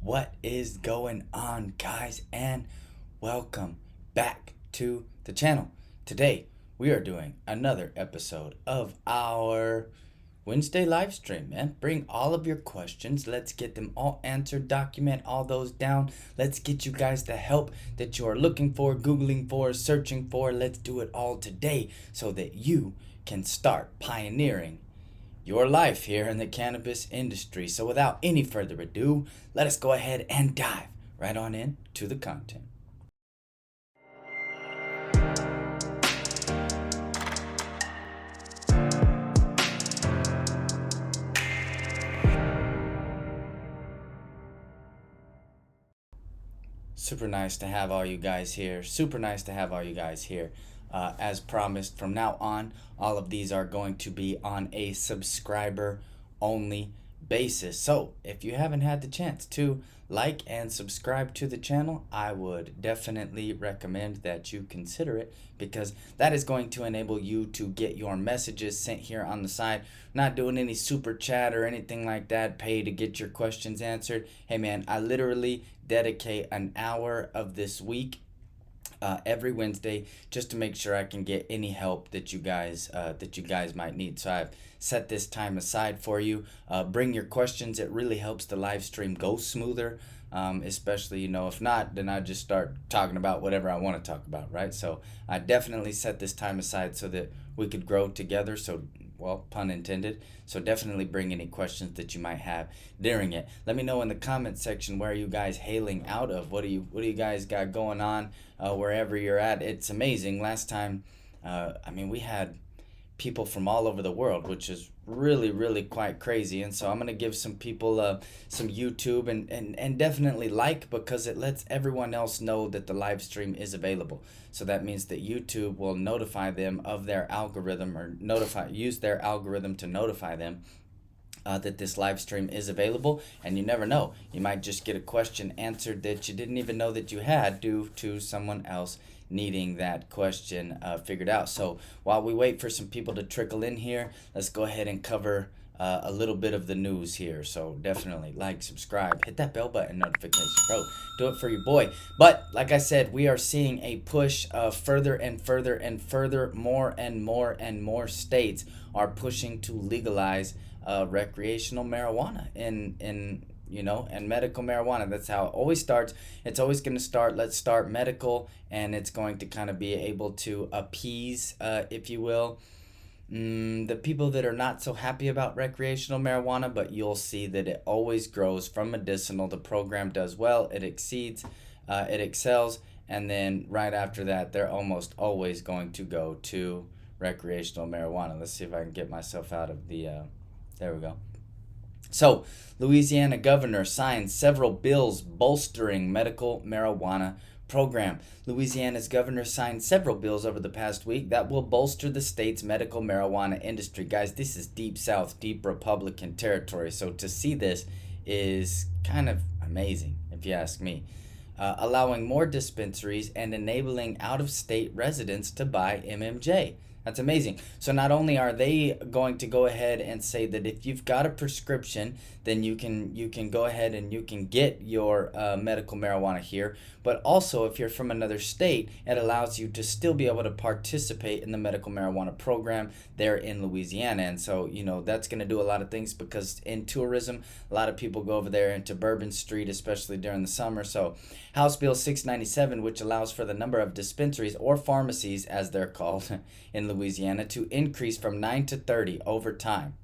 What is going on, guys? And welcome back to the channel. Today, we are doing another episode of our Wednesday live stream, man. Bring all of your questions. Let's get them all answered. Document all those down. Let's get you guys the help that you are looking for, Googling for, searching for. Let's do it all today so that you can start pioneering your life here in the cannabis industry. So without any further ado, let us go ahead and dive right on in to the content. Super nice to have all you guys here. As promised, from now on, all of these are going to be on a subscriber only basis. So if you haven't had the chance to like and subscribe to the channel, I would definitely recommend that you consider it, because that is going to enable you to get your messages sent here on the side. Not doing any super chat or anything like that, pay to get your questions answered. Hey man, I literally dedicate an hour of this week every Wednesday just to make sure I can get any help that you guys might need. So I've set this time aside for you. Bring your questions. It really helps the live stream go smoother. Especially, if not, then I just start talking about whatever I want to talk about, right? So I definitely set this time aside so that we could grow together. So, well, pun intended. So definitely bring any questions that you might have during it. Let me know in the comment section, where are you guys hailing out of? What do you guys got going on wherever you're at? It's amazing. Last time, we had people from all over the world, which is really quite crazy. And so I'm gonna give some people some YouTube and definitely because it lets everyone else know that the live stream is available. So that means that YouTube will notify them of their algorithm, or use their algorithm to notify them that this live stream is available. And you never know, you might just get a question answered that you didn't even know that you had, due to someone else needing that question figured out. So while we wait for some people to trickle in here, let's go ahead and cover a little bit of the news here. So definitely like, subscribe, hit that bell button notification, bro. Do it for your boy. But like I said, we are seeing a push further and further. More and more states are pushing to legalize recreational marijuana and medical marijuana. That's how it always starts. It's always going to start, let's start medical, and it's going to kind of be able to appease, if you will, the people that are not so happy about recreational marijuana. But you'll see that it always grows from medicinal. The program does well, it exceeds, it excels, and then right after that, they're almost always going to go to recreational marijuana. Let's see if I can get myself out of the, there we go. So, Louisiana governor signs several bills bolstering medical marijuana program. Louisiana's governor signed several bills over the past week that will bolster the state's medical marijuana industry. Guys, this is deep South, deep Republican territory. So to see this is kind of amazing, if you ask me. Allowing more dispensaries and enabling out-of-state residents to buy MMJ. That's amazing. So not only are they going to go ahead and say that if you've got a prescription, then you can go ahead and you can get your medical marijuana here, but also if you're from another state, it allows you to still be able to participate in the medical marijuana program there in Louisiana. And so, that's going to do a lot of things, because in tourism, a lot of people go over there into Bourbon Street, especially during the summer. So House Bill 697, which allows for the number of dispensaries, or pharmacies as they're called in Louisiana, to increase from 9 to 30 over time.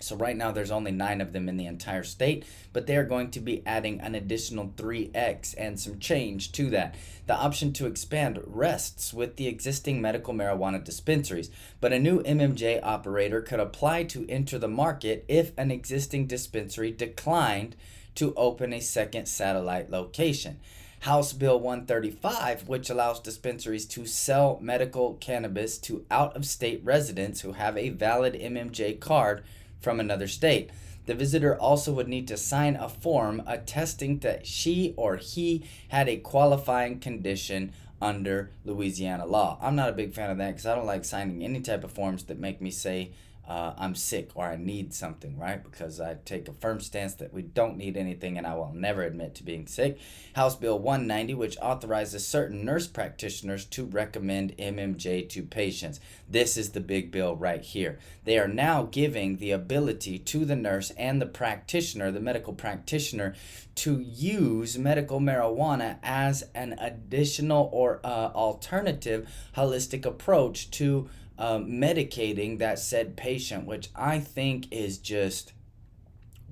So right now there's only 9 of them in the entire state, but they're going to be adding an additional 3x and some change to that. The option to expand rests with the existing medical marijuana dispensaries, but a new MMJ operator could apply to enter the market if an existing dispensary declined to open a second satellite location. House Bill 135, which allows dispensaries to sell medical cannabis to out-of-state residents who have a valid MMJ card from another state. The visitor also would need to sign a form attesting that she or he had a qualifying condition under Louisiana law. I'm not a big fan of that, because I don't like signing any type of forms that make me say I'm sick or I need something, right? Because I take a firm stance that we don't need anything and I will never admit to being sick. House Bill 190, which authorizes certain nurse practitioners to recommend MMJ to patients. This is the big bill right here. They are now giving the ability to the nurse and the practitioner, the medical practitioner, to use medical marijuana as an additional or alternative holistic approach to medicating that said patient, which I think is just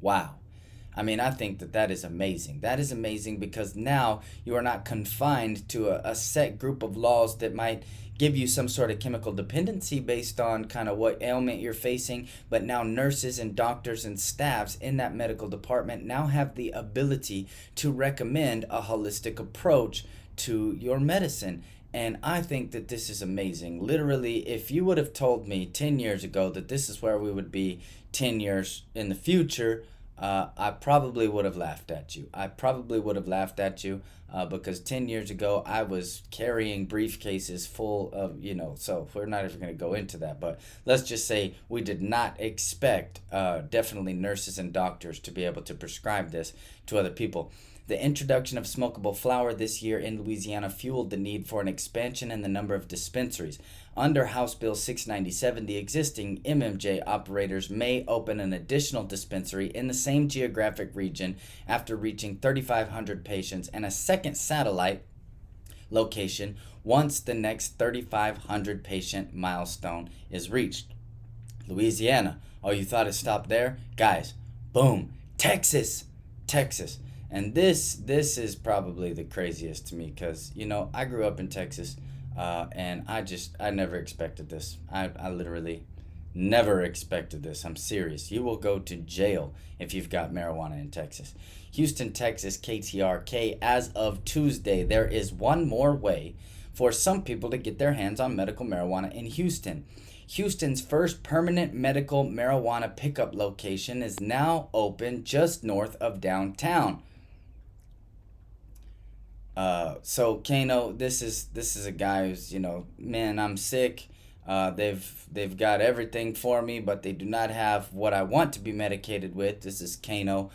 wow. I mean, I think that that is amazing. That is amazing because now you are not confined to a set group of laws that might give you some sort of chemical dependency based on kind of what ailment you're facing. But now nurses and doctors and staffs in that medical department now have the ability to recommend a holistic approach to your medicine. And I think that this is amazing. Literally, if you would have told me 10 years ago that this is where we would be 10 years in the future, I probably would have laughed at you. I probably would have laughed at you because 10 years ago I was carrying briefcases full of, so we're not even going to go into that. But let's just say we did not expect definitely nurses and doctors to be able to prescribe this to other people. The introduction of smokable flower this year in Louisiana fueled the need for an expansion in the number of dispensaries. Under House Bill 697, the existing MMJ operators may open an additional dispensary in the same geographic region after reaching 3,500 patients and a second satellite location once the next 3,500 patient milestone is reached. Louisiana. Oh, you thought it stopped there? Guys, boom. Texas. And this is probably the craziest to me because, I grew up in Texas and I never expected this. I literally never expected this. I'm serious. You will go to jail if you've got marijuana in Texas. Houston, Texas, KTRK, as of Tuesday, there is one more way for some people to get their hands on medical marijuana in Houston. Houston's first permanent medical marijuana pickup location is now open just north of downtown. So Kano, this is a guy who's, man, I'm sick. They've got everything for me, but they do not have what I want to be medicated with. This is Kano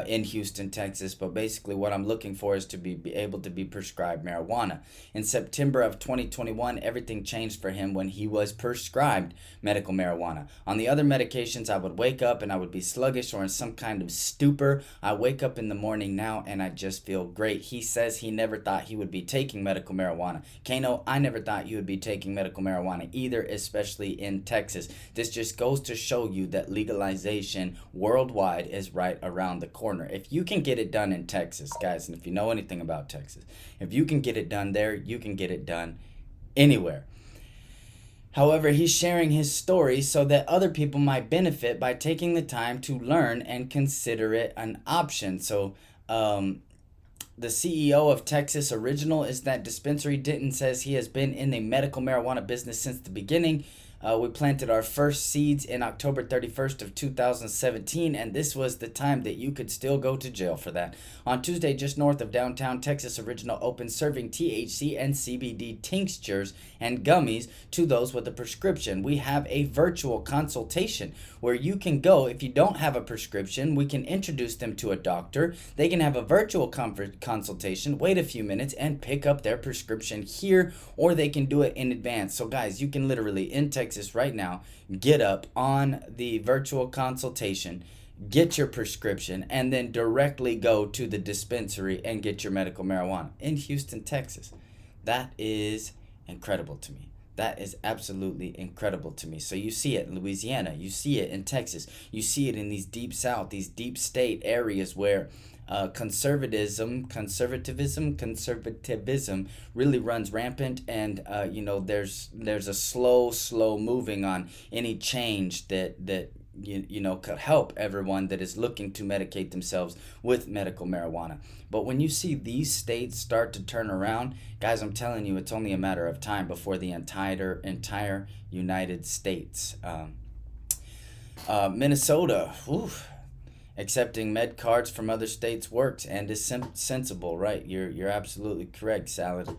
in Houston, Texas. But basically what I'm looking for is to be able to be prescribed marijuana. In September of 2021, everything changed for him when he was prescribed medical marijuana. On the other medications, I would wake up and I would be sluggish or in some kind of stupor. I wake up in the morning now and I just feel great. He says he never thought he would be taking medical marijuana. Kano, I never thought you would be taking medical marijuana either, especially in Texas. This just goes to show you that legalization worldwide is right around the corner. If you can get it done in Texas, guys, and if you know anything about Texas, if you can get it done there, you can get it done anywhere. However, he's sharing his story so that other people might benefit by taking the time to learn and consider it an option. So, the CEO of Texas Original is that dispensary. Denton says he has been in the medical marijuana business since the beginning. We planted our first seeds in October 31st of 2017, and this was the time that you could still go to jail for that. On Tuesday, just north of downtown, Texas Original opened serving THC and CBD tinctures and gummies to those with a prescription. We have a virtual consultation where you can go. If you don't have a prescription, we can introduce them to a doctor. They can have a virtual consultation, wait a few minutes, and pick up their prescription here, or they can do it in advance. So guys, you can literally, in Texas right now, get up on the virtual consultation, get your prescription, and then directly go to the dispensary and get your medical marijuana in Houston, Texas. That is incredible to me. That is absolutely incredible to me. So you see it in Louisiana, you see it in Texas, you see it in these deep south, these deep state areas where conservatism really runs rampant, and there's a slow moving on any change that could help everyone that is looking to medicate themselves with medical marijuana. But when you see these states start to turn around, guys, I'm telling you, it's only a matter of time before the entire United States. Minnesota, accepting med cards from other states works and is sensible, right? You're absolutely correct, Salad.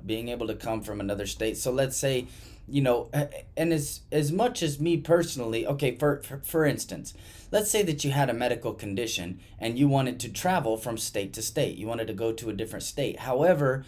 Being able to come from another state. So let's say and as much as me personally, okay, for instance, let's say that you had a medical condition and you wanted to travel from state to state. You wanted to go to a different state. However,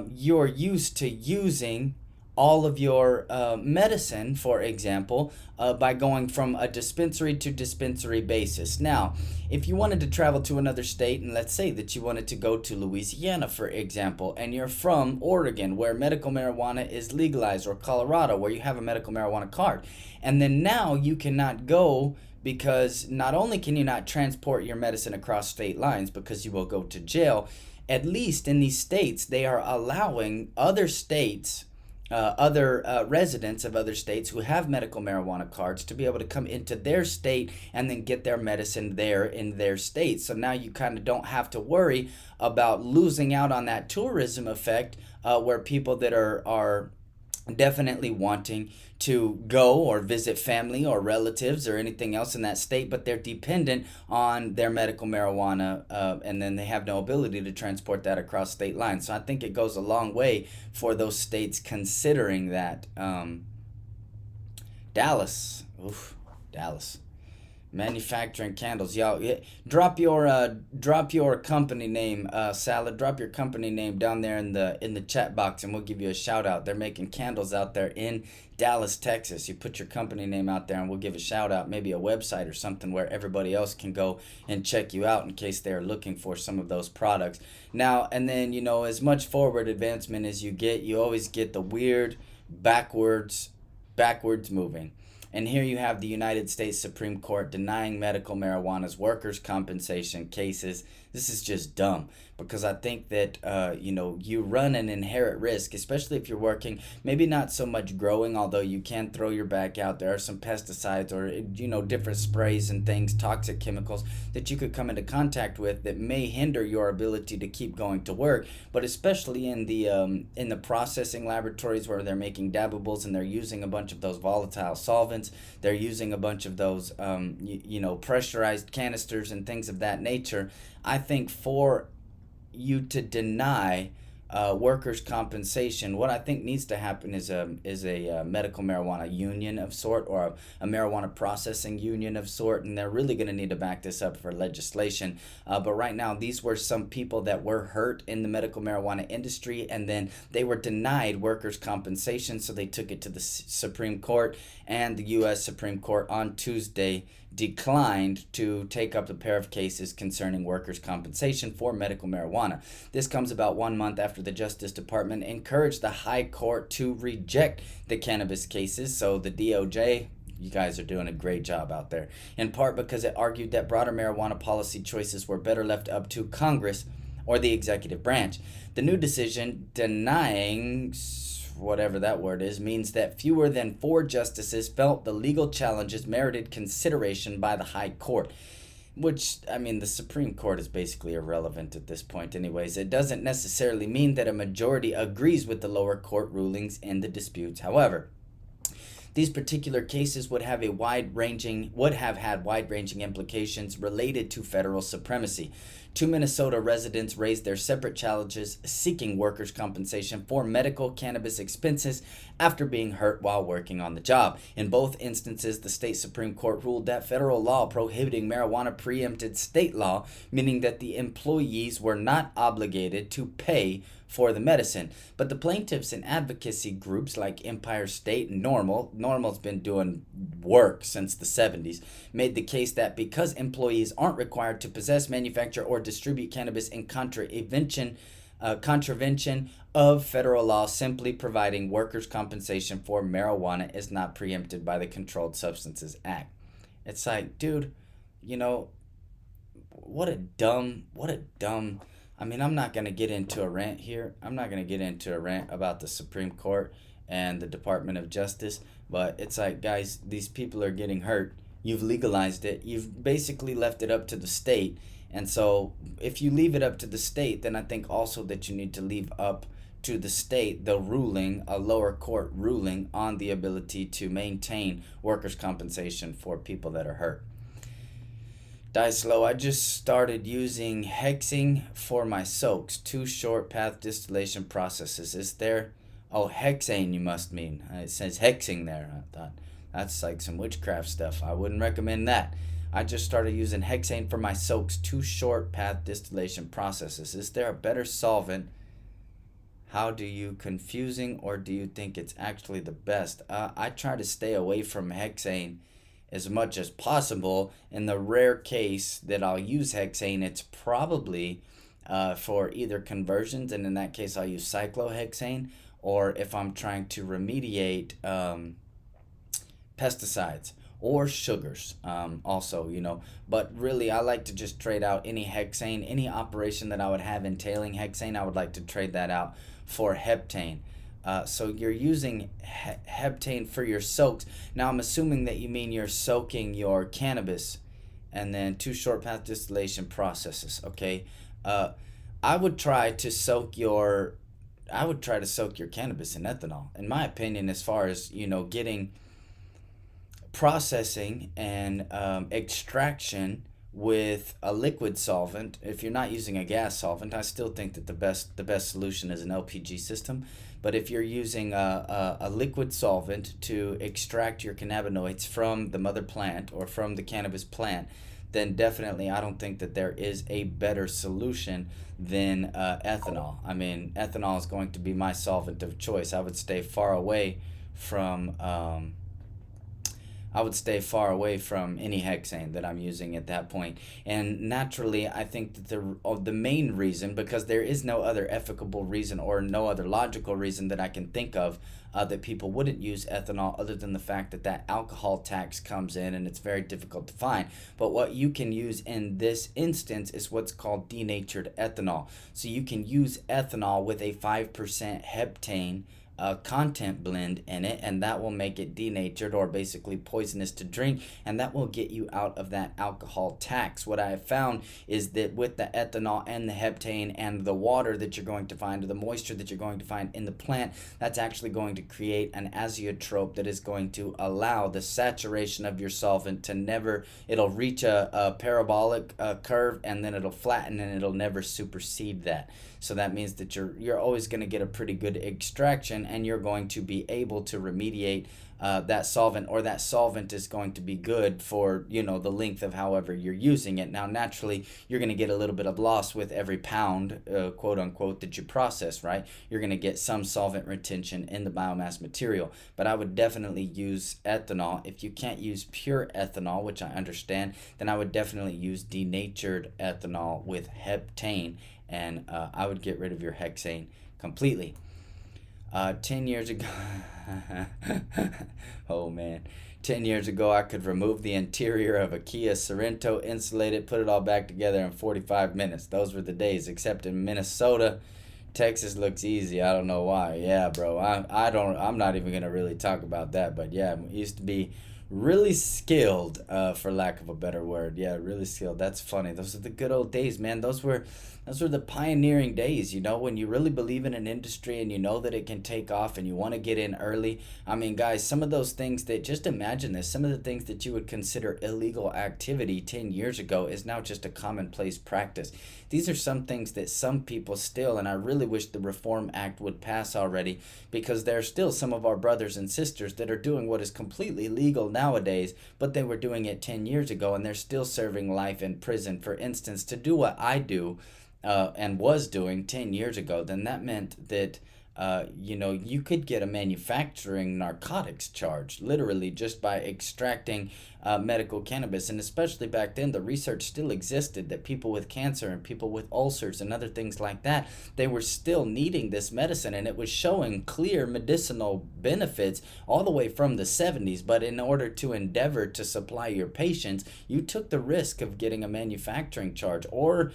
you're used to using all of your medicine, for example, by going from a dispensary to dispensary basis. Now, if you wanted to travel to another state, and let's say that you wanted to go to Louisiana, for example, and you're from Oregon, where medical marijuana is legalized, or Colorado, where you have a medical marijuana card, and then now you cannot go because not only can you not transport your medicine across state lines because you will go to jail, at least in these states, they are allowing other states other residents of other states who have medical marijuana cards to be able to come into their state and then get their medicine there in their state. So now you kind of don't have to worry about losing out on that tourism effect where people that are definitely wanting to go or visit family or relatives or anything else in that state, but they're dependent on their medical marijuana, and then they have no ability to transport that across state lines. So I think it goes a long way for those states considering that. Dallas. Manufacturing candles, y'all. Drop your company name, Salad. Drop your company name down there in the chat box, and we'll give you a shout out. They're making candles out there in Dallas, Texas. You put your company name out there, and we'll give a shout out. Maybe a website or something where everybody else can go and check you out in case they're looking for some of those products. Now and then, as much forward advancement as you get, you always get the weird backwards moving. And here you have the United States Supreme Court denying medical marijuana's workers' compensation cases. This is just dumb because I think that, you run an inherent risk, especially if you're working, maybe not so much growing, although you can throw your back out. There are some pesticides or, different sprays and things, toxic chemicals that you could come into contact with that may hinder your ability to keep going to work. But especially in the processing laboratories where they're making dabables and they're using a bunch of those volatile solvents, they're using a bunch of those, pressurized canisters and things of that nature. I think for you to deny workers' compensation, what I think needs to happen is a medical marijuana union of sort, or a marijuana processing union of sort, and they're really going to need to back this up for legislation. But right now, these were some people that were hurt in the medical marijuana industry, and then they were denied workers' compensation, so they took it to the Supreme Court, and the U.S. Supreme Court on Tuesday declined to take up the pair of cases concerning workers' compensation for medical marijuana. This comes about 1 month after the Justice Department encouraged the High Court to reject the cannabis cases. So the DOJ, you guys are doing a great job out there, in part because it argued that broader marijuana policy choices were better left up to Congress or the executive branch. The new decision denying whatever that word is means that fewer than 4 justices felt the legal challenges merited consideration by the High Court. Which, the Supreme Court is basically irrelevant at this point anyways. It doesn't necessarily mean that a majority agrees with the lower court rulings in the disputes. However, these particular cases would have had wide-ranging implications related to federal supremacy. 2 Minnesota residents raised their separate challenges seeking workers' compensation for medical cannabis expenses after being hurt while working on the job. In both instances, the state Supreme Court ruled that federal law prohibiting marijuana preempted state law, meaning that the employees were not obligated to pay for the medicine. But the plaintiffs and advocacy groups like Empire State and Normal's been doing work since the 70s, made the case that because employees aren't required to possess, manufacture, or distribute cannabis in contravention of federal law, simply providing workers' compensation for marijuana is not preempted by the Controlled Substances Act. It's like, dude, what a dumb I'm not going to get into a rant here. I'm not going to get into a rant about the Supreme Court and the Department of Justice, but it's like, guys, these people are getting hurt. You've legalized it. You've basically left it up to the state. And so if you leave it up to the state, then I think also that you need to leave up to the state the ruling, a lower court ruling, on the ability to maintain workers' compensation for people that are hurt. Die Slow, I just started using hexing for my soaks, 2 short path distillation processes. Is there Oh, hexane you must mean. It says hexing there. I thought that's like some witchcraft stuff. I wouldn't recommend that. I just started using hexane for my soaks, 2 short path distillation processes. Is there a better solvent? How do you confusing, or do you think it's actually the best? I try to stay away from hexane as much as possible. In the rare case that I'll use hexane, it's probably for either conversions, and in that case I'll use cyclohexane, or if I'm trying to remediate pesticides or sugars, also, but really I like to just trade out any hexane, any operation that I would have entailing hexane. I would like to trade that out for heptane. So you're using heptane for your soaks. Now I'm assuming that you mean you're soaking your cannabis and then 2 short path distillation processes. Okay. I would try to soak your cannabis in ethanol. In my opinion, as far as getting processing and extraction with a liquid solvent. If you're not using a gas solvent, I still think that the best solution is an LPG system. But if you're using a liquid solvent to extract your cannabinoids from the mother plant or from the cannabis plant, then definitely I don't think that there is a better solution than ethanol. I mean, ethanol is going to be my solvent of choice. I would stay far away from any hexane that I'm using at that point. And naturally, I think that the main reason, because there is no other ethical reason or no other logical reason that I can think of that people wouldn't use ethanol, other than the fact that that alcohol tax comes in and it's very difficult to find. But what you can use in this instance is what's called denatured ethanol. So you can use ethanol with a 5% heptane content blend in it, and that will make it denatured, or basically poisonous to drink, and that will get you out of that alcohol tax. What I have found is that with the ethanol and the heptane and the water that you're going to find, or the moisture that you're going to find in the plant, that's actually going to create an azeotrope that is going to allow the saturation of your solvent to it'll reach a parabolic curve, and then it'll flatten, and it'll never supersede that. So that means that you're always going to get a pretty good extraction, and you're going to be able to remediate that solvent, or that solvent is going to be good for the length of however you're using it. Now naturally you're going to get a little bit of loss with every pound quote unquote that you process, right? You're going to get some solvent retention in the biomass material, but I would definitely use ethanol. If you can't use pure ethanol, which I understand, then I would definitely use denatured ethanol with heptane, and I would get rid of your hexane completely. 10 years ago, oh man, 10 years ago I could remove the interior of a Kia Sorento, insulate it, put it all back together in 45 minutes. Those were the days, except in Minnesota. Texas looks easy. I don't know why. Yeah, bro. I'm not even gonna really talk about that, but yeah, it used to be really skilled, for lack of a better word. Yeah, really skilled. That's funny. Those are the good old days, man. Those were the pioneering days, when you really believe in an industry and you know that it can take off and you want to get in early. I mean, guys, some of those things that, just imagine this, some of the things that you would consider illegal activity 10 years ago is now just a commonplace practice. These are some things that some people still, and I really wish the Reform Act would pass already, because there are still some of our brothers and sisters that are doing what is completely legal nowadays, but they were doing it 10 years ago, and they're still serving life in prison. For instance, to do what I do, and was doing 10 years ago, then that meant that you could get a manufacturing narcotics charge, literally just by extracting medical cannabis. And especially back then, the research still existed that people with cancer and people with ulcers and other things like that, they were still needing this medicine, and it was showing clear medicinal benefits all the way from the 70s. But in order to endeavor to supply your patients, you took the risk of getting a manufacturing charge or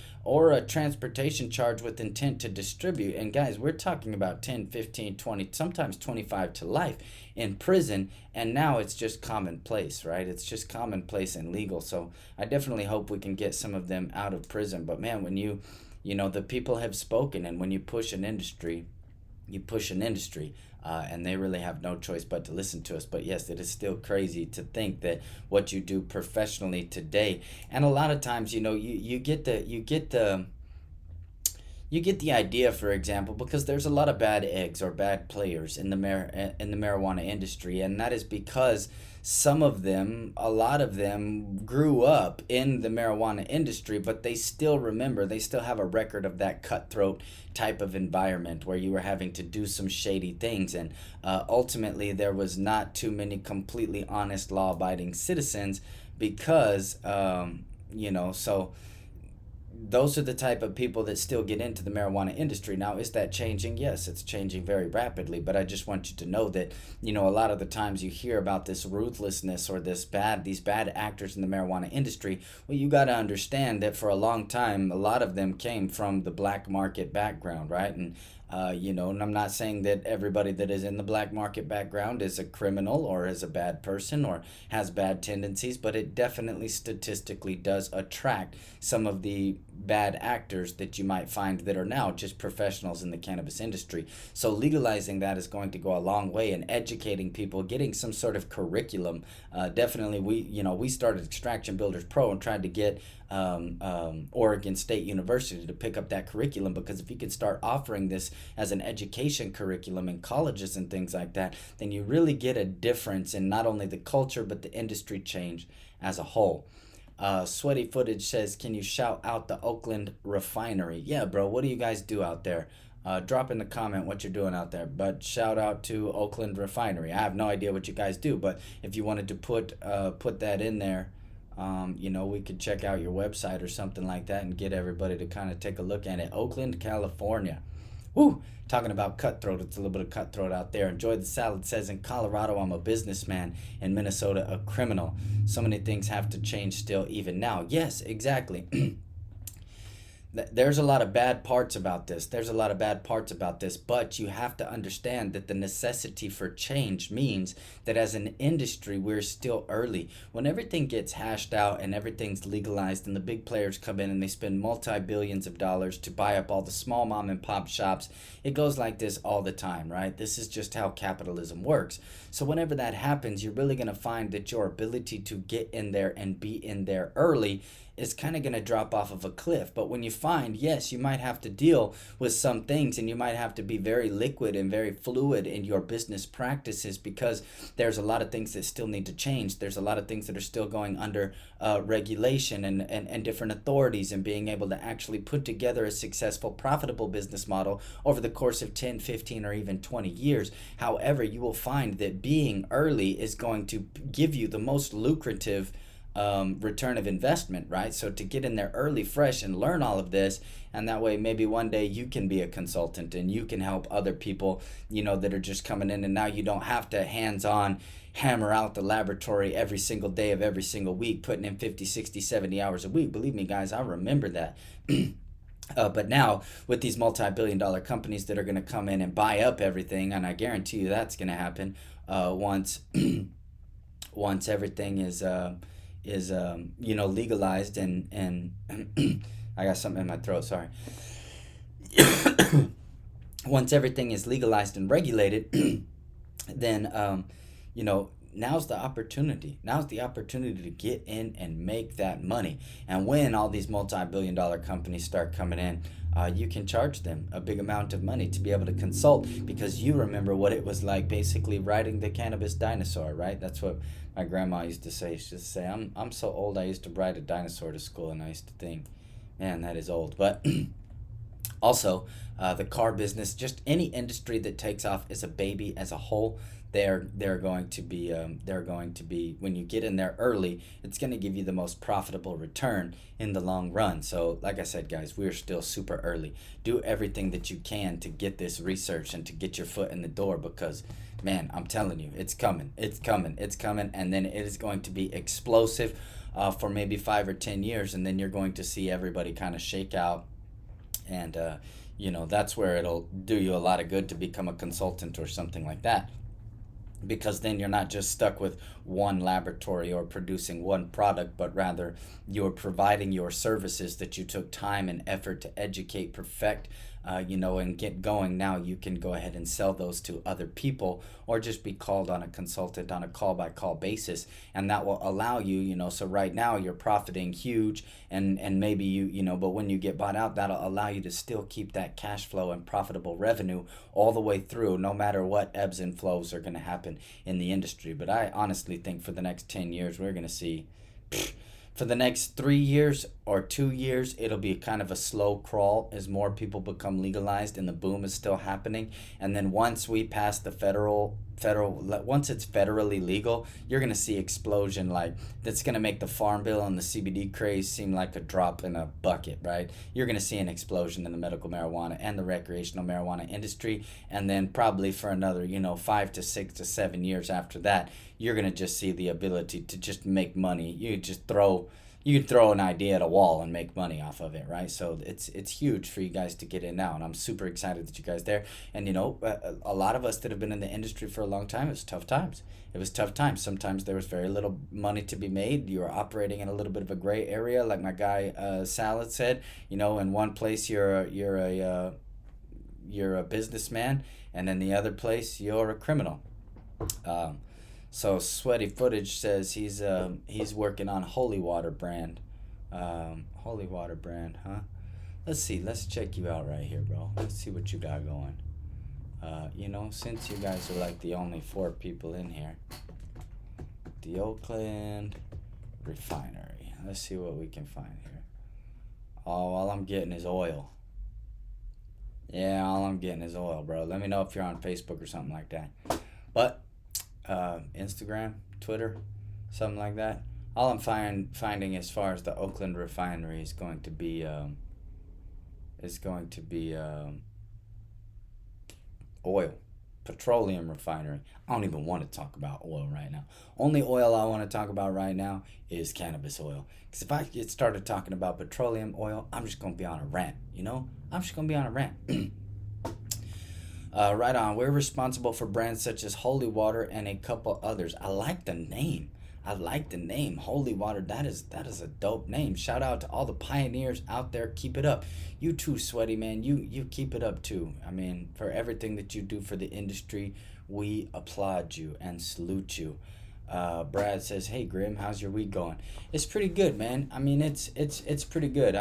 a transportation charge with intent to distribute. And guys, we're talking about 10, 15, 20, sometimes 25 to life in prison, and now it's just commonplace, right? It's just commonplace and legal. So I definitely hope we can get some of them out of prison. But man, when the people have spoken, and when you push an industry, and they really have no choice but to listen to us. But yes, it is still crazy to think that what you do professionally today, and a lot of times, you get the You get the idea, for example, because there's a lot of bad eggs or bad players in the in the marijuana industry, and that is because some of them, a lot of them, grew up in the marijuana industry, but they still remember, they still have a record of that cutthroat type of environment where you were having to do some shady things, and ultimately there was not too many completely honest, law-abiding citizens because, so those are the type of people that still get into the marijuana industry. Now, is that changing? Yes, it's changing very rapidly, but I just want you to know that, a lot of the times you hear about this ruthlessness or these bad actors in the marijuana industry. Well, you got to understand that for a long time, a lot of them came from the black market background, right? And I'm not saying that everybody that is in the black market background is a criminal or is a bad person or has bad tendencies, but it definitely statistically does attract some of the bad actors that you might find that are now just professionals in the cannabis industry. So legalizing that is going to go a long way in educating people, getting some sort of curriculum. Definitely, we started Extraction Builders Pro and tried to get Oregon State University to pick up that curriculum, because if you could start offering this as an education curriculum in colleges and things like that, then you really get a difference in not only the culture but the industry change as a whole. Sweaty Footage says, can you shout out the Oakland refinery? Yeah, bro, what do you guys do out there? Drop in the comment what you're doing out there. But shout out to Oakland refinery. I have no idea what you guys do, but if you wanted to put that in there, we could check out your website or something like that and get everybody to kind of take a look at it. Oakland, California. Woo! Talking about cutthroat, it's a little bit of cutthroat out there. Enjoy the salad says, in Colorado, I'm a businessman. In Minnesota, a criminal. So many things have to change still, even now. Yes, exactly. There's a lot of bad parts about this. But you have to understand that the necessity for change means that as an industry, we're still early. When everything gets hashed out and everything's legalized and the big players come in and they spend multi-billions of dollars to buy up all the small mom and pop shops, it goes like this all the time, right? This is just how capitalism works. So whenever that happens, you're really going to find that your ability to get in there and be in there early is kind of going to drop off of a cliff. But when you find, yes, you might have to deal with some things and you might have to be very liquid and very fluid in your business practices, because there's a lot of things that still need to change. There's a lot of things that are still going under regulation and different authorities, and being able to actually put together a successful, profitable business model over the course of 10, 15, or even 20 years. However, you will find that being early is going to give you the most lucrative return of investment, right? So to get in there early, fresh, and learn all of this, and that way maybe one day you can be a consultant and you can help other people, that are just coming in, and now you don't have to hands-on hammer out the laboratory every single day of every single week, putting in 50, 60, 70 hours a week. Believe me, guys, I remember that. But now with these multi-billion-dollar companies that are going to come in and buy up everything, and I guarantee you that's going to happen once once everything is legalized and I got something in my throat, sorry. Once everything is legalized and regulated, then now's the opportunity. Now's the opportunity to get in and make that money. And when all these multi-billion-dollar companies start coming in, you can charge them a big amount of money to be able to consult, because you remember what it was like basically riding the cannabis dinosaur, right? That's what my grandma used to say. She used to say, I'm so old, I used to ride a dinosaur to school, and I used to think, man, that is old. But also, the car business, just any industry that takes off is a baby as a whole. They're going to be when you get in there early, it's going to give you the most profitable return in the long run. So like I said, guys, we're still super early. Do everything that you can to get this research and to get your foot in the door, because man, I'm telling you, it's coming, and then it is going to be explosive for maybe 5 or 10 years, and then you're going to see everybody kind of shake out, and that's where it'll do you a lot of good to become a consultant or something like that. Because then you're not just stuck with one laboratory or producing one product, but rather you're providing your services that you took time and effort to educate, perfect, and get going. Now you can go ahead and sell those to other people, or just be called on a consultant on a call by call basis, and that will allow you, so right now you're profiting huge, and maybe but when you get bought out, that'll allow you to still keep that cash flow and profitable revenue all the way through, no matter what ebbs and flows are going to happen in the industry. But I honestly think for the next 10 years we're going to see, for the next 3 years or 2 years, it'll be kind of a slow crawl as more people become legalized and the boom is still happening. And then once we pass the once it's federally legal, you're going to see explosion. Like, that's going to make the farm bill and the CBD craze seem like a drop in a bucket, right? You're going to see an explosion in the medical marijuana and the recreational marijuana industry. And then probably for another, 5 to 6 to 7 years after that, you're going to just see the ability to just make money. You could throw an idea at a wall and make money off of it, right? So it's huge for you guys to get in now, and I'm super excited that you guys there. And a lot of us that have been in the industry for a long time, it was tough times. Sometimes there was very little money to be made. You were operating in a little bit of a gray area, like my guy Salad said. In one place you're a businessman, and in the other place you're a criminal. So Sweaty Footage says he's working on Holy Water brand. Holy Water brand, huh? Let's see. Let's check you out right here, bro. Let's see what you got going. Since you guys are like the only 4 people in here. The Oakland Refinery. Let's see what we can find here. Oh, all I'm getting is oil. Yeah, all I'm getting is oil, bro. Let me know if you're on Facebook or something like that. But Instagram, Twitter, something like that. All I'm finding as far as the Oakland Refinery is going to be oil, petroleum refinery. I don't even want to talk about oil right now. Only oil I want to talk about right now is cannabis oil. Because if I get started talking about petroleum oil, I'm just going to be on a rant, I'm just going to be on a rant. Right on. We're responsible for brands such as Holy Water and a couple others. I like the name. Holy Water. That is a dope name. Shout out to all the pioneers out there. Keep it up. You too, Sweaty man. You keep it up too. I mean, for everything that you do for the industry, we applaud you and salute you. Brad says, "Hey Grim, how's your week going?" It's pretty good, man. I mean, it's pretty good.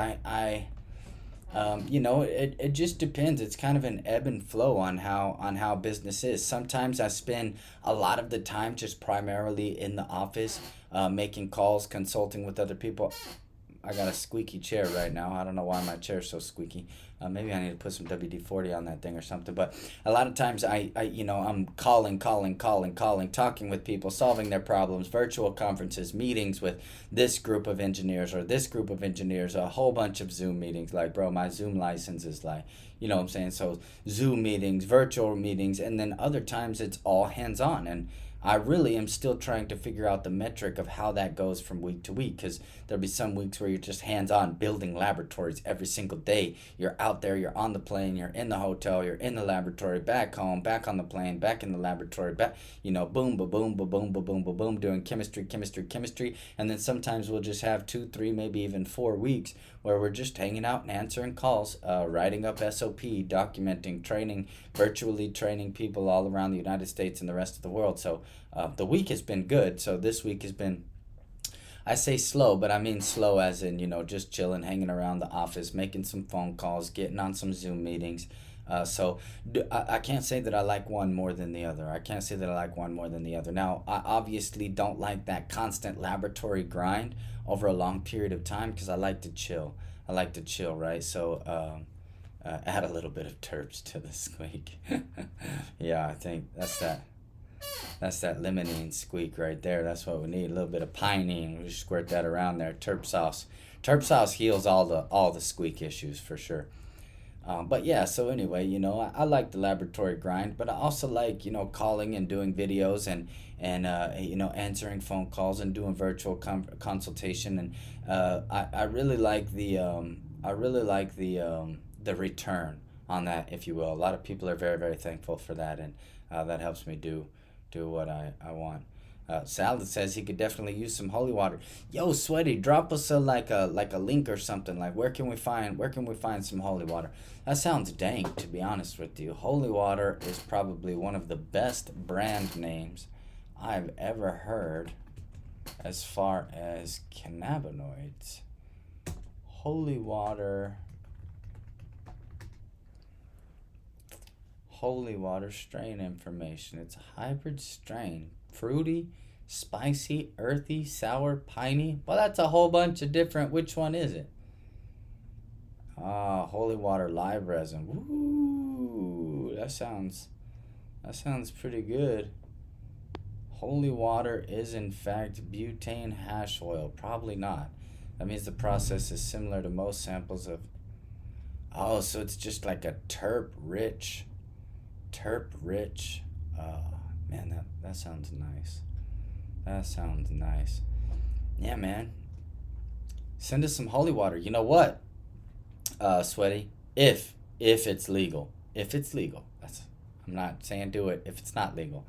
It just depends. It's kind of an ebb and flow on how business is. Sometimes I spend a lot of the time just primarily in the office, making calls, consulting with other people. I got a squeaky chair right now. I don't know why my chair's so squeaky. Maybe I need to put some WD-40 on that thing or something. But a lot of times I'm calling, talking with people, solving their problems, virtual conferences, meetings with this group of engineers or this group of engineers, a whole bunch of Zoom meetings. Like, bro, my Zoom license is like, what I'm saying? So Zoom meetings, virtual meetings, and then other times it's all hands-on. And I really am still trying to figure out the metric of how that goes from week to week, because there'll be some weeks where you're just hands-on building laboratories every single day. You're out there, you're on the plane, you're in the hotel, you're in the laboratory, back home, back on the plane, back in the laboratory, back, boom, ba-boom, ba-boom, ba-boom, ba-boom, doing chemistry. And then sometimes we'll just have 2, 3, maybe even 4 weeks where we're just hanging out and answering calls, writing up SOP, documenting, training, virtually training people all around the United States and the rest of the world. So the week has been good. So this week has been, I say slow, but I mean slow as in, just chilling, hanging around the office, making some phone calls, getting on some Zoom meetings. I can't say that I like one more than the other. Now, I obviously don't like that constant laboratory grind over a long period of time, because I like to chill. Right? So add a little bit of terps to the squeak. Yeah, I think that's that limonene squeak right there. That's what we need. A little bit of pinene. We just squirt that around there. Terp sauce heals all the squeak issues for sure. But yeah, so anyway, I like the laboratory grind, but I also like, calling and doing videos and answering phone calls and doing virtual consultation. And I really like the return on that, if you will. A lot of people are very, very thankful for that, and that helps me do what I want. Salad says he could definitely use some holy water. Yo, Sweaty, drop us a link or something. Like where can we find some holy water? That sounds dank, to be honest with you. Holy water is probably one of the best brand names I've ever heard as far as cannabinoids. Holy water strain information. It's a hybrid strain. Fruity, spicy, earthy, sour, piney. Well, that's a whole bunch of different. Which one is it? Holy water live resin. Woo! That sounds pretty good. Holy water is in fact butane hash oil. Probably not. That means the process is similar to most samples of. Oh, so it's just like a terp rich. Man, that sounds nice. That sounds nice. Yeah, man. Send us some holy water. You know what, Sweaty? If it's legal. If it's legal. I'm not saying do it if it's not legal.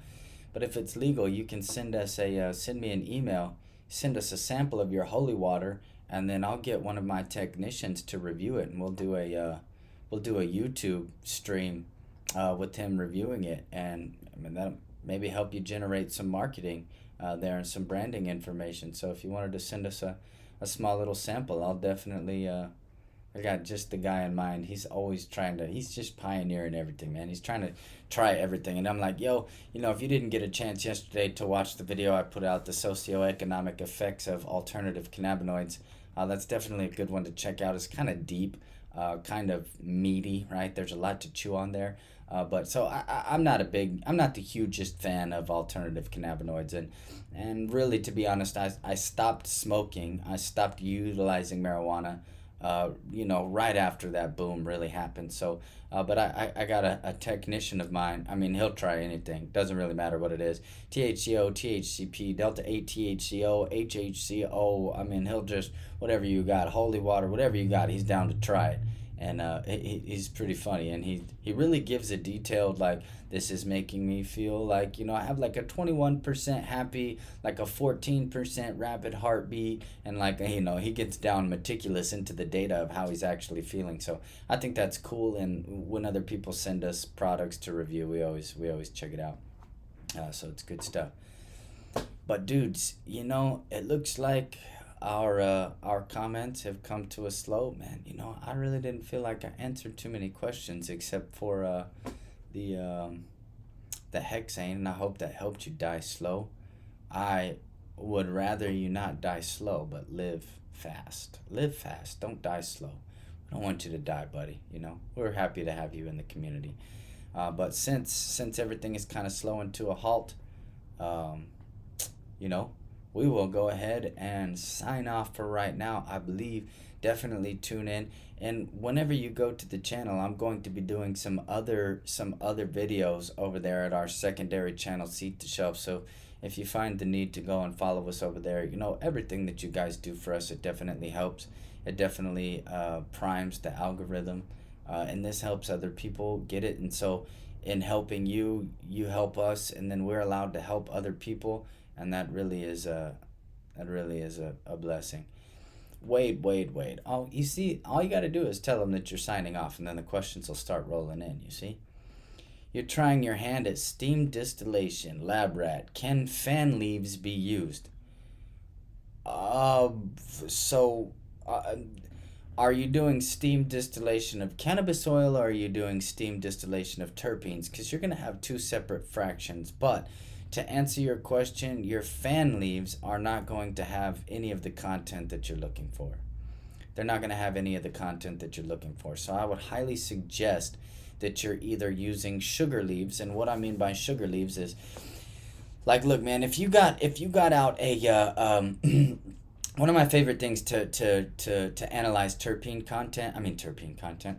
But if it's legal, you can send us send me an email, send us a sample of your holy water, and then I'll get one of my technicians to review it, and we'll do a YouTube stream with him reviewing it, and I mean that'll maybe help you generate some marketing there and some branding information. So if you wanted to send us a small little sample, I'll definitely I got just the guy in mind. He's always he's just pioneering everything, man. He's trying to try everything. And I'm like, yo, if you didn't get a chance yesterday to watch the video I put out, the socioeconomic effects of alternative cannabinoids, that's definitely a good one to check out. It's kind of deep, kind of meaty, right? There's a lot to chew on there. But so I'm not the hugest fan of alternative cannabinoids, and really, to be honest, I stopped smoking. I stopped utilizing marijuana, right after that boom really happened. So, but I got a technician of mine. I mean, he'll try anything. Doesn't really matter what it is. THCO, THCP, Delta 8 THCO, HHCO. I mean, he'll just, whatever you got, holy water, whatever you got, he's down to try it. And he's pretty funny, and he really gives a detailed, like, this is making me feel like, I have like a 21% happy, like a 14% rapid heartbeat, and like, he gets down meticulous into the data of how he's actually feeling. So I think that's cool, and when other people send us products to review, we always check it out. So it's good stuff. But dudes, it looks like our comments have come to a slow, man. I really didn't feel like I answered too many questions except for the hexane, and I hope that helped you die slow. I would rather you not die slow, but live fast. Live fast. Don't die slow. I don't want you to die, buddy. We're happy to have you in the community. But since everything is kind of slowing to a halt, we will go ahead and sign off for right now. I believe definitely tune in, and whenever you go to the channel, I'm going to be doing some other videos over there at our secondary channel, Seat to Shelf. So if you find the need to go and follow us over there, everything that you guys do for us, it definitely helps. It definitely primes the algorithm, and this helps other people get it. And so in helping you help us, and then we're allowed to help other people. And that really is a blessing. Wade. Oh, you see, all you got to do is tell them that you're signing off, and then the questions will start rolling in, you see? You're trying your hand at steam distillation. Lab rat. Can fan leaves be used? Are you doing steam distillation of cannabis oil, or are you doing steam distillation of terpenes? Because you're going to have two separate fractions, but to answer your question, your fan leaves are not going to have any of the content that you're looking for. They're not going to have any of the content that you're looking for. So I would highly suggest that you're either using sugar leaves, and what I mean by sugar leaves is, like, look, man, if you got out a one of my favorite things to analyze terpene content.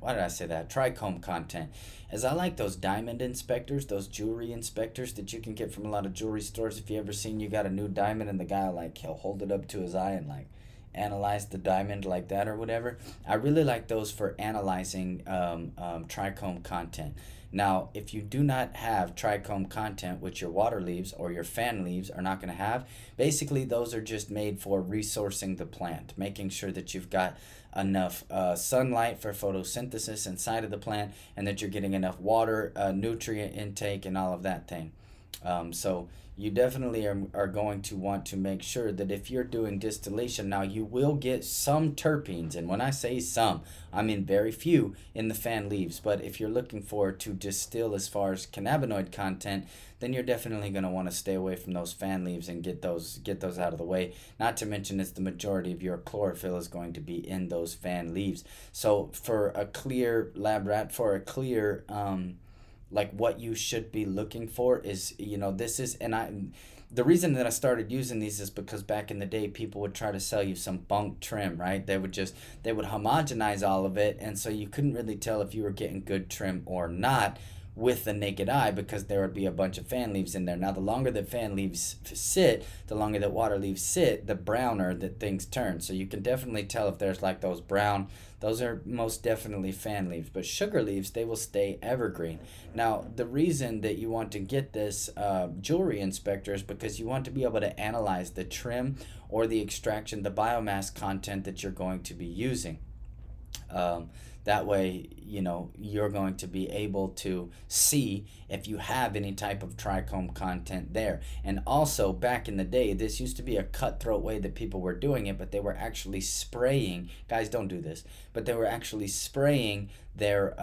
Why did I say that? Trichome content. As I like those diamond inspectors, those jewelry inspectors that you can get from a lot of jewelry stores. If you ever seen, you got a new diamond and the guy, like, he'll hold it up to his eye and like analyze the diamond like that or whatever. I really like those for analyzing trichome content. Now, if you do not have trichome content, which your water leaves or your fan leaves are not going to have, basically those are just made for resourcing the plant, making sure that you've got enough sunlight for photosynthesis inside of the plant, and that you're getting enough water, nutrient intake, and all of that thing. So you definitely are going to want to make sure that if you're doing distillation, now you will get some terpenes, and when I say some, I mean very few in the fan leaves. But if you're looking for to distill as far as cannabinoid content, then you're definitely going to want to stay away from those fan leaves and get those out of the way. Not to mention, it's the majority of your chlorophyll is going to be in those fan leaves. So for a clear lab rat, for a clear like what you should be looking for is, this is, the reason that I started using these is because back in the day, people would try to sell you some bunk trim, right? They would homogenize all of it, and so you couldn't really tell if you were getting good trim or not with the naked eye, because there would be a bunch of fan leaves in there. Now, the longer that fan leaves sit, the longer that water leaves sit, the browner that things turn. So you can definitely tell if there's like those brown, those are most definitely fan leaves. But sugar leaves, they will stay evergreen. Now, the reason that you want to get this jewelry inspector is because you want to be able to analyze the trim or the extraction, the biomass content that you're going to be using. That way, you're going to be able to see if you have any type of trichome content there. And also, back in the day, this used to be a cutthroat way that people were doing it, but they were actually spraying. Guys, don't do this. But they were actually spraying their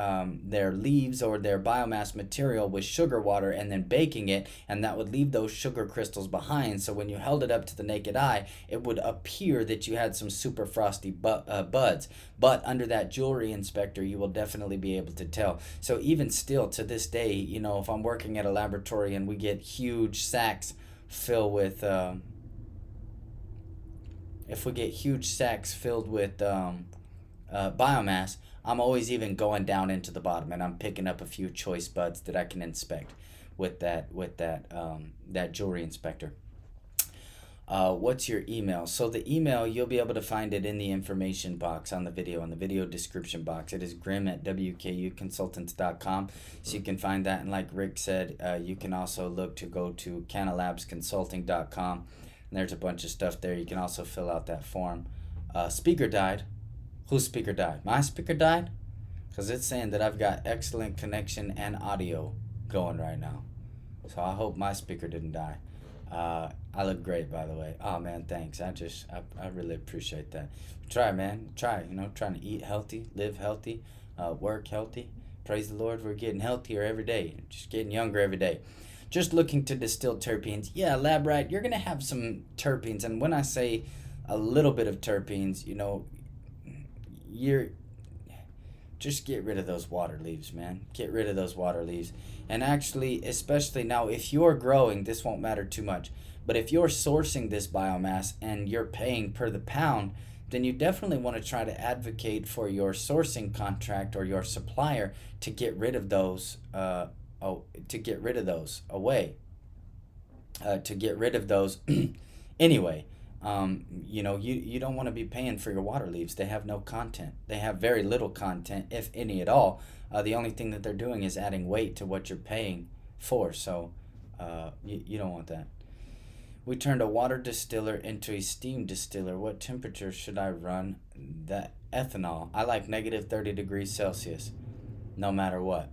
leaves or their biomass material with sugar water and then baking it, and that would leave those sugar crystals behind. So when you held it up to the naked eye, it would appear that you had some super frosty buds. But under that jewelry inspector, you will definitely be able to tell. So even still to this day, if I'm working at a laboratory and we get huge sacks filled with biomass, I'm always even going down into the bottom, and I'm picking up a few choice buds that I can inspect with that jewelry inspector. What's your email? So the email, you'll be able to find it in the information box on the video, in the video description box. It is grim@wkuconsultants.com. So you can find that. And like Rick said, you can also look to go to canalabsconsulting.com. And there's a bunch of stuff there. You can also fill out that form. Speaker died. Whose speaker died? My speaker died? Because it's saying that I've got excellent connection and audio going right now. So I hope my speaker didn't die. I look great, by the way. Oh, man, thanks. I really appreciate that. Try, man. Try, trying to eat healthy, live healthy, work healthy. Praise the Lord, we're getting healthier every day. Just getting younger every day. Just looking to distill terpenes. Yeah, lab rat, you're going to have some terpenes. And when I say a little bit of terpenes, you're just get rid of those water leaves, man. Get rid of those water leaves. And actually, especially now, if you're growing, this won't matter too much. But if you're sourcing this biomass and you're paying per the pound, then you definitely want to try to advocate for your sourcing contract or your supplier to get rid of those anyway. You don't want to be paying for your water leaves. They have no content. They have very little content, if any at all. The only thing that they're doing is adding weight to what you're paying for. So you don't want that. We turned a water distiller into a steam distiller. What temperature should I run that ethanol? I like negative 30 degrees Celsius, no matter what.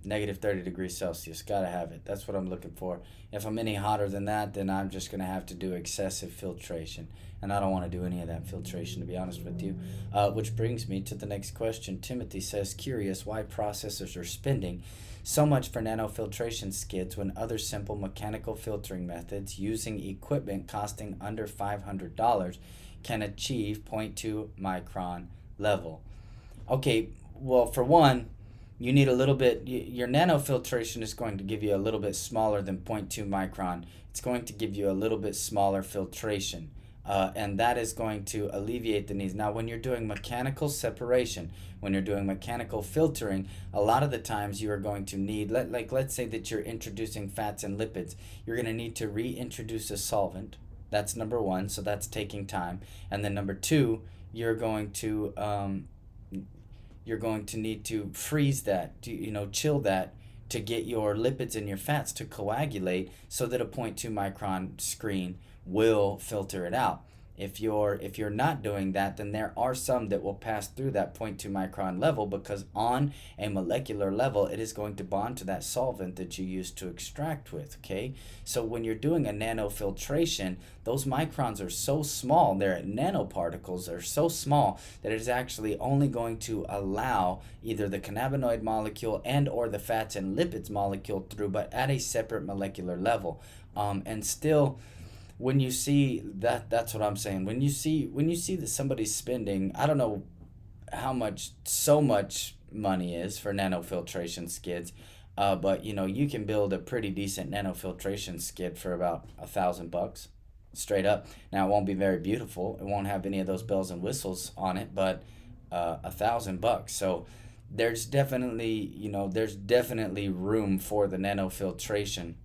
Negative 30 degrees Celsius. Gotta have it. That's what I'm looking for. If I'm any hotter than that, then I'm just going to have to do excessive filtration. And I don't want to do any of that filtration, to be honest with you. Which brings me to the next question. Timothy says, curious why processors are spending so much for nanofiltration skids when other simple mechanical filtering methods using equipment costing under $500 can achieve 0.2 micron level. Okay, well, for one, you need a little bit, your nanofiltration is going to give you a little bit smaller than 0.2 micron. It's going to give you a little bit smaller filtration. And that is going to alleviate the needs. Now, when you're doing mechanical separation, when you're doing mechanical filtering, a lot of the times you are going to need, let's say that you're introducing fats and lipids. You're going to need to reintroduce a solvent. That's number one, so that's taking time. And then number two, you're going to you're going to need to freeze that, to chill that, to get your lipids and your fats to coagulate so that a zero point 0.2 micron screen will filter it out. If you're not doing that, then there are some that will pass through that 0.2 micron level, because on a molecular level it is going to bond to that solvent that you use to extract with. Okay, so when you're doing a nanofiltration, those microns are so small, their nanoparticles are so small that it is actually only going to allow either the cannabinoid molecule and or the fats and lipids molecule through, but at a separate molecular level. And still, when you see that's what I'm saying. When you see that somebody's spending, I don't know how much so much money is for nanofiltration skids, but you can build a pretty decent nanofiltration skid for about $1,000 straight up. Now, it won't be very beautiful. It won't have any of those bells and whistles on it, but $1,000. So there's definitely room for the nanofiltration.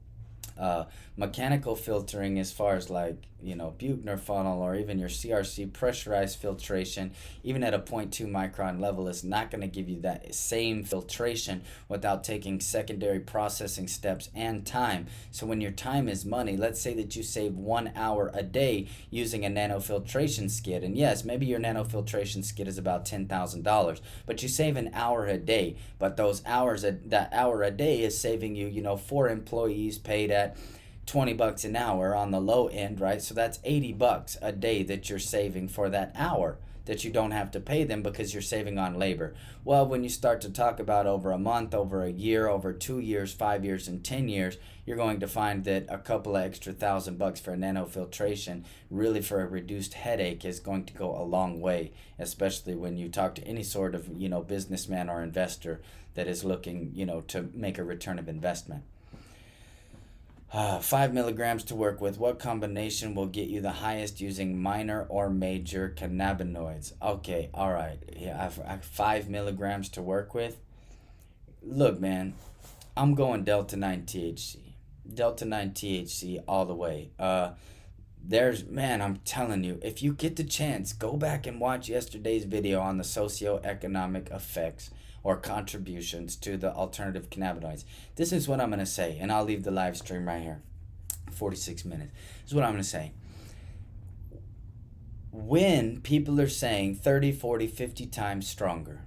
Mechanical filtering, as far as like Buchner funnel or even your CRC pressurized filtration, even at a 0.2 micron level, is not going to give you that same filtration without taking secondary processing steps and time. So when your time is money, let's say that you save 1 hour a day using a nanofiltration skid, and yes, maybe your nanofiltration skid is about $10,000, but you save an hour a day. But that hour a day is saving you 4 employees paid at $20 an hour on the low end, right? So that's $80 a day that you're saving for that hour that you don't have to pay them, because you're saving on labor. Well, when you start to talk about over a month, over a year, over 2 years, 5 years, and 10 years, you're going to find that a couple of extra $1,000 for a nanofiltration, really for a reduced headache, is going to go a long way, especially when you talk to any sort of businessman or investor that is looking to make a return of investment. 5 milligrams to work with. What combination will get you the highest using minor or major cannabinoids? Okay, all right. Yeah, I 5 milligrams to work with. Look, man, I'm going Delta 9 THC. Delta 9 THC all the way. I'm telling you, if you get the chance, go back and watch yesterday's video on the socioeconomic effects or contributions to the alternative cannabinoids. This is what I'm going to say, and I'll leave the live stream right here. 46 minutes. This is what I'm going to say. When people are saying 30, 40, 50 times stronger,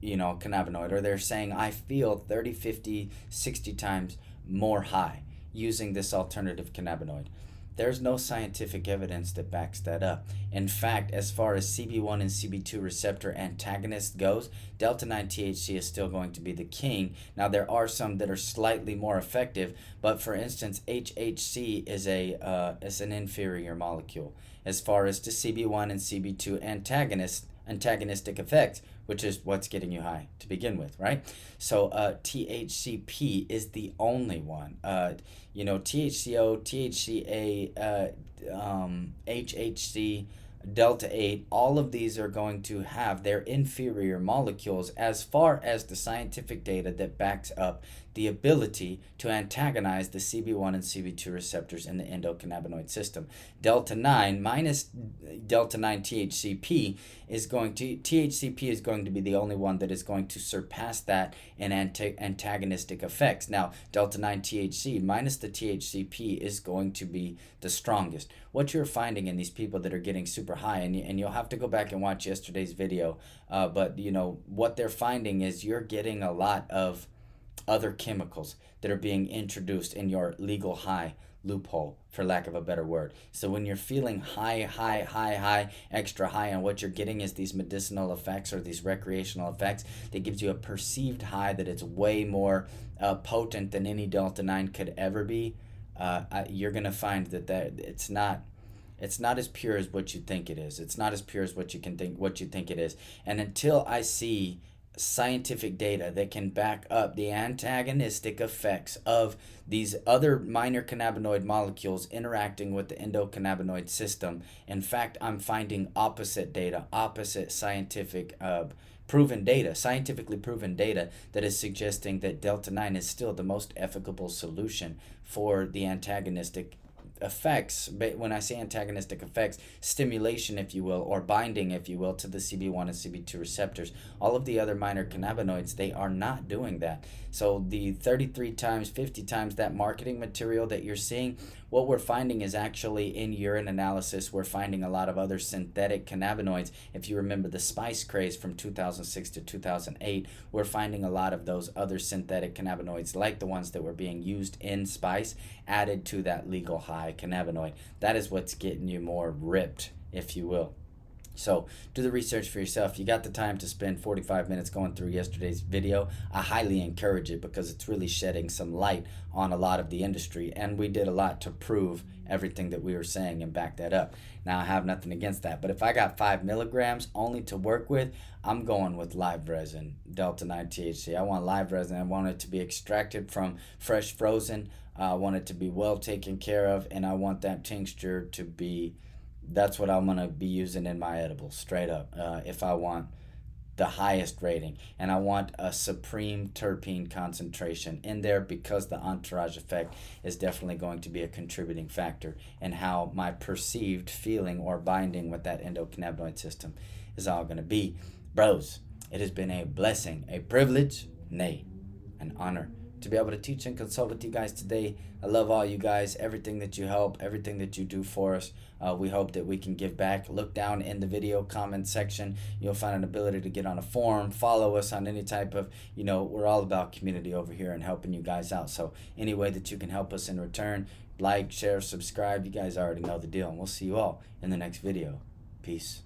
cannabinoid, or they're saying I feel 30, 50, 60 times more high using this alternative cannabinoid, there's no scientific evidence that backs that up. In fact, as far as CB1 and CB2 receptor antagonist goes, Delta 9 THC is still going to be the king. Now, there are some that are slightly more effective, but for instance, HHC is an inferior molecule as far as to CB1 and CB2 antagonistic effects, which is what's getting you high to begin with, right? So THCP is the only one. THCO, THCA, HHC, Delta 8, all of these are going to have their inferior molecules as far as the scientific data that backs up the ability to antagonize the CB1 and CB2 receptors in the endocannabinoid system. Delta 9 minus Delta 9 THCP THCP is going to be the only one that is going to surpass that in antagonistic effects. Now, Delta 9 THC minus the THCP is going to be the strongest. What you're finding in these people that are getting super high, and you'll have to go back and watch yesterday's video, but what they're finding is you're getting a lot of other chemicals that are being introduced in your legal high loophole, for lack of a better word. So when you're feeling high, extra high, and what you're getting is these medicinal effects or these recreational effects that gives you a perceived high that it's way more potent than any Delta 9 could ever be, you're going to find that it's not as pure as what you think it is. It's not as pure as what you think it is. And until I see scientific data that can back up the antagonistic effects of these other minor cannabinoid molecules interacting with the endocannabinoid system, in fact, I'm finding opposite data, opposite scientifically proven data that is suggesting that Delta 9 is still the most efficable solution for the antagonistic effects, but when I say antagonistic effects, stimulation, if you will, or binding, if you will, to the CB1 and CB2 receptors. All of the other minor cannabinoids, they are not doing that. So the 33 times, 50 times that marketing material that you're seeing, what we're finding is actually in urine analysis, we're finding a lot of other synthetic cannabinoids. If you remember the spice craze from 2006 to 2008, we're finding a lot of those other synthetic cannabinoids, like the ones that were being used in spice, added to that legal high cannabinoid. That is what's getting you more ripped, if you will. So do the research for yourself. You got the time to spend 45 minutes going through yesterday's video. I highly encourage it because it's really shedding some light on a lot of the industry, and we did a lot to prove everything that we were saying and back that up. Now I have nothing against that, but if I got 5 milligrams only to work with, I'm going with live resin, Delta 9 THC. I want live resin. I want it to be extracted from fresh frozen. I want it to be well taken care of, and I want that tincture to be, that's what I'm going to be using in my edibles, straight up, if I want the highest rating. And I want a supreme terpene concentration in there, because the entourage effect is definitely going to be a contributing factor in how my perceived feeling or binding with that endocannabinoid system is all going to be. Bros, it has been a blessing, a privilege, nay, an honor to be able to teach and consult with you guys today. I love all you guys, everything that you help, everything that you do for us. We hope that we can give back. Look down in the video comment section. You'll find an ability to get on a forum, follow us on any type of, we're all about community over here and helping you guys out. So any way that you can help us in return, like, share, subscribe, you guys already know the deal. And we'll see you all in the next video. Peace.